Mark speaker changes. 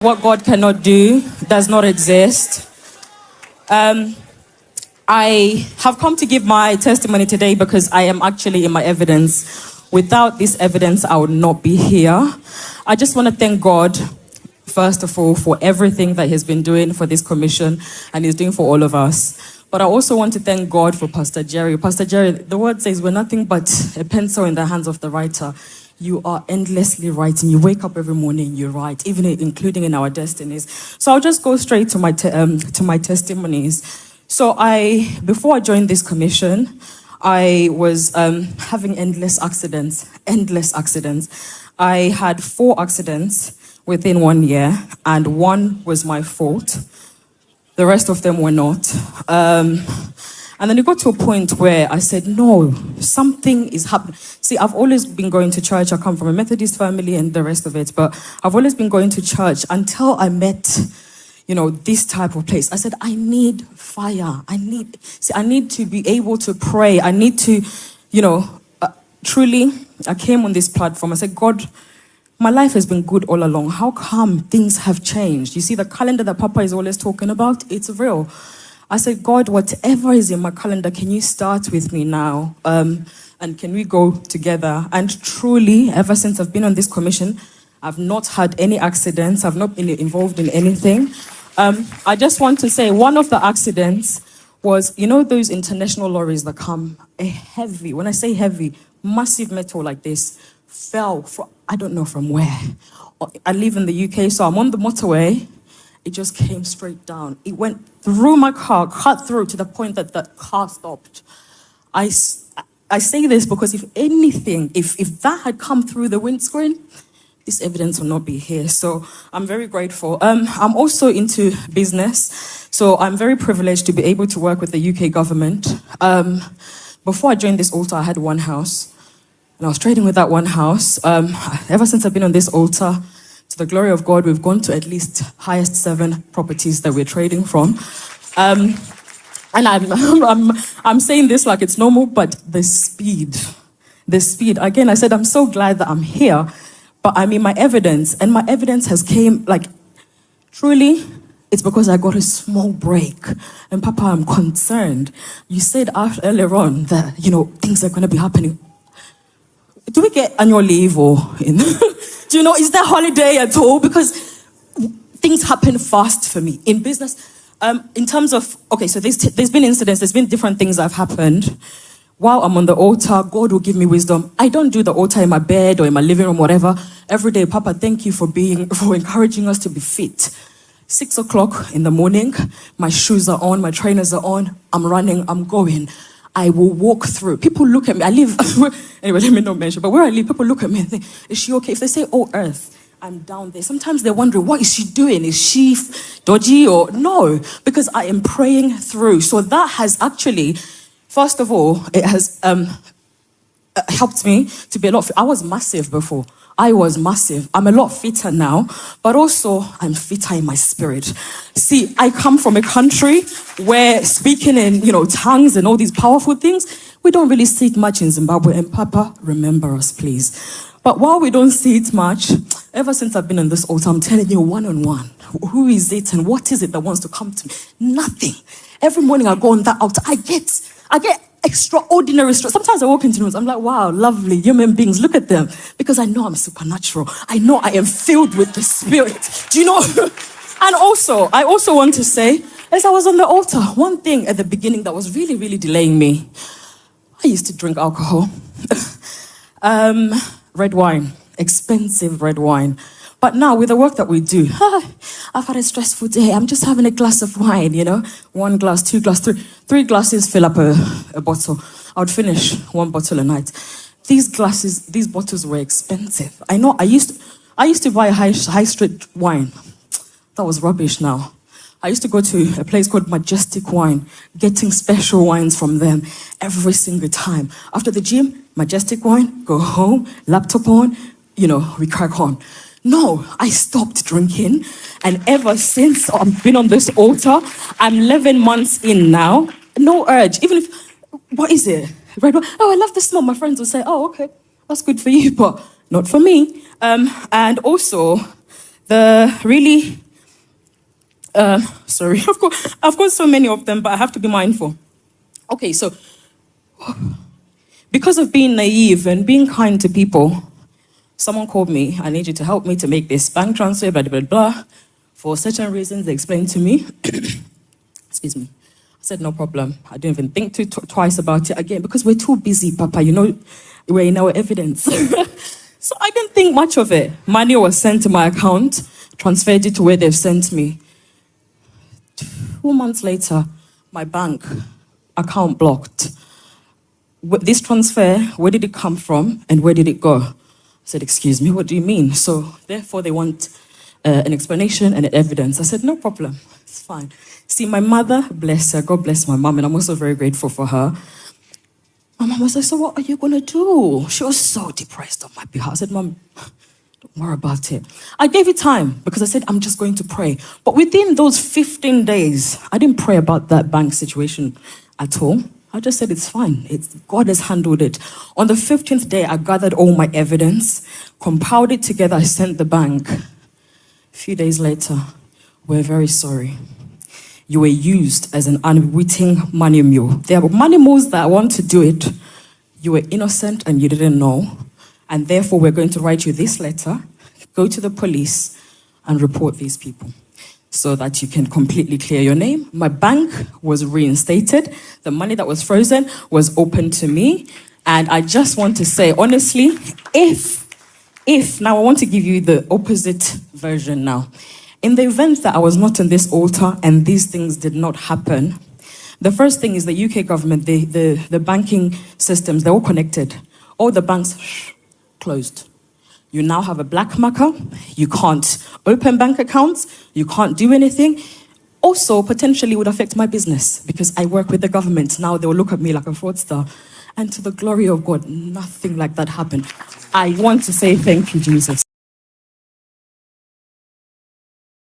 Speaker 1: What God cannot do does not exist. I have come to give my testimony today because I am actually in my evidence. Without this evidence, I would not be here. I just want to thank God, first of all, for everything that He's been doing for this commission and He's doing for all of us. But I also want to thank God for Pastor Jerry. Pastor Jerry, the word says we're nothing but a pencil in the hands of the writer. You are endlessly writing. You wake up every morning, you write, even including in our destinies. So I'll just go straight to my testimonies. So before I joined this commission, I was having endless accidents. I had 4 accidents within 1 year, and 1 was my fault. The rest of them were not. And then it got to a point where I said, no, something is happening. See, I've always been going to church. I come from a Methodist family and the rest of it. But I've always been going to church until I met, this type of place. I said, I need fire. I need to be able to pray. I need to, truly, I came on this platform. I said, God, my life has been good all along. How come things have changed? You see, the calendar that Papa is always talking about, it's real. I said, God, whatever is in my calendar, can you start with me now? And can we go together? And truly, ever since I've been on this commission, I've not had any accidents. I've not been involved in anything. I just want to say one of the accidents was, those international lorries that come, heavy, when I say heavy, massive metal like this, fell from, I don't know from where. I live in the UK, so I'm on the motorway. It just came straight down. It went through my car, cut through to the point that the car stopped. I say this because if anything, if that had come through the windscreen, this evidence will not be here. So I'm very grateful. I'm also into business. So I'm very privileged to be able to work with the UK government. Before I joined this altar, I had one house. And I was trading with that one house. Ever since I've been on this altar, to the glory of God, we've gone to at least highest 7 properties that we're trading from. And I'm saying this like it's normal, but the speed. Again, I said, I'm so glad that I'm here, but I mean my evidence, and my evidence has came, truly, it's because I got a small break. And Papa, I'm concerned. You said earlier on that, things are going to be happening. Do we get annual leave or is there holiday at all? Because things happen fast for me in business. In terms of, so there's been incidents, there's been different things that have happened. While I'm on the altar, God will give me wisdom. I don't do the altar in my bed or in my living room, whatever. Every day, Papa, thank you for encouraging us to be fit. 6 o'clock in the morning, my shoes are on, my trainers are on, I'm running, I'm going. I will walk through. People look at me. I live, anyway, let me not mention, but where I live, people look at me and think, is she okay? If they say, oh, Earth, I'm down there. Sometimes they're wondering, what is she doing? Is she dodgy or no? Because I am praying through. So that has actually, first of all, it has helped me to be a lot, I was massive before. I'm a lot fitter now, but also I'm fitter in my spirit. See, I come from a country where speaking in, tongues and all these powerful things, we don't really see it much in Zimbabwe. And Papa, remember us, please. But while we don't see it much, ever since I've been on this altar, I'm telling you one-on-one, who is it and what is it that wants to come to me? Nothing. Every morning I go on that altar, I get extraordinary strength. Sometimes I walk into rooms, I'm like, wow, lovely human beings, look at them. Because I know I'm supernatural. I know I am filled with the Spirit. Do you know? And also, I also want to say, as I was on the altar, one thing at the beginning that was really, really delaying me, I used to drink alcohol. Red wine, expensive red wine. But now with the work that we do, I've had a stressful day. I'm just having a glass of wine, 1 glass, 2 glasses, 3 glasses fill up a bottle. I would finish 1 bottle a night. These bottles were expensive. I know I used to buy a high street wine. That was rubbish now. I used to go to a place called Majestic Wine, getting special wines from them every single time. After the gym, Majestic Wine, go home, laptop on, we crack on. No, I stopped drinking, and ever since I've been on this altar, I'm 11 months in now. No urge, even if, what is it? Right? Oh, I love the smell. My friends will say, oh, okay, that's good for you, but not for me. And also, The really, sorry, I've got so many of them, but I have to be mindful. Okay, so because of being naive and being kind to people, someone called me, I need you to help me to make this bank transfer, blah, blah, blah. For certain reasons, they explained to me. Excuse me. I said, no problem. I didn't even think twice about it again because we're too busy, Papa. You know, we're in our evidence. So I didn't think much of it. Money was sent to my account, transferred it to where they've sent me. 2 months later, my bank account blocked. This transfer, where did it come from and where did it go? I said, excuse me, what do you mean? So therefore they want an explanation and evidence. I said, no problem, it's fine. See, my mother, bless her, God bless my mom, and I'm also very grateful for her. My mom was like, so what are you going to do? She was so depressed on my behalf. I said, Mom, don't worry about it. I gave it time because I said, I'm just going to pray. But within those 15 days, I didn't pray about that bank situation at all. I just said, it's fine. God has handled it. On the 15th day, I gathered all my evidence, compiled it together, I sent the bank. A few days later, we're very sorry. You were used as an unwitting money mule. There were money mules that want to do it. You were innocent and you didn't know. And therefore, we're going to write you this letter, go to the police and report these people so that you can completely clear your name. My bank was reinstated. The money that was frozen was open to me. And I just want to say, honestly, now I want to give you the opposite version now. In the event that I was not on this altar and these things did not happen, the first thing is the UK government, the banking systems, they're all connected. All the banks closed. You now have a black marker. You can't open bank accounts. You can't do anything. Also, potentially would affect my business because I work with the government. Now they will look at me like a fraudster. And to the glory of God, nothing like that happened. I want to say thank you, Jesus.